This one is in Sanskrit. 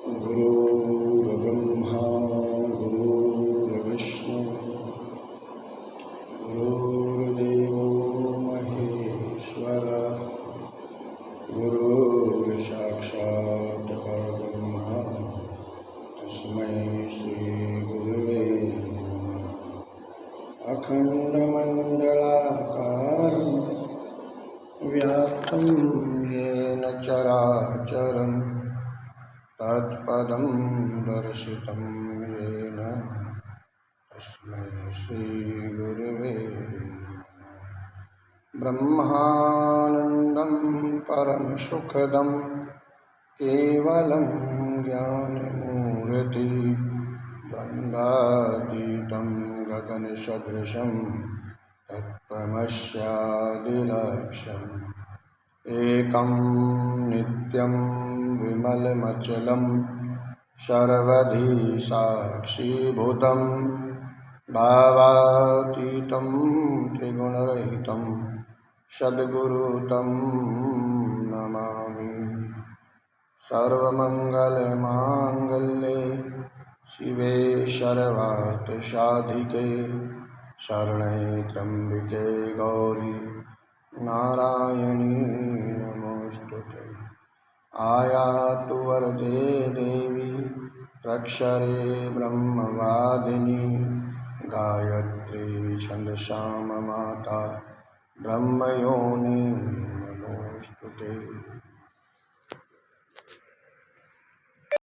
गुरुर्ब्रह्मा गुरुर्विष्णु गुरुर्देवो महेश्वर गुरुर्साक्षात् परब्रह्म तस्मै श्रीगुरुवे नमः। अखण्डमण्डलाकारं व्याप्तं येन चराचरं तत्पदं दर्शितं येन तस्मै श्रीगुरुवे नमः। ब्रह्मानन्दं परमसुखदं केवलं ज्ञानमूर्ति द्वन्द्वातीतं गगनसदृशं तत्त्वमस्यादिलक्ष्यम् एकं नित्यं विमलमचलं सर्वधी साक्षीभूतं भावातीतं त्रिगुणरहितं सद्गुरुं नमामि। सर्वमङ्गलमाङ्गल्ये शिवे सर्वार्थसाधिके शरणे त्र्यम्बके गौरी नारायणी नमोस्तुते। आयातु वरदे देवी प्रक्षरे ब्रह्मवादिनी गायत्री छन्दसां माता ब्रह्मयोनि नमोस्तुते।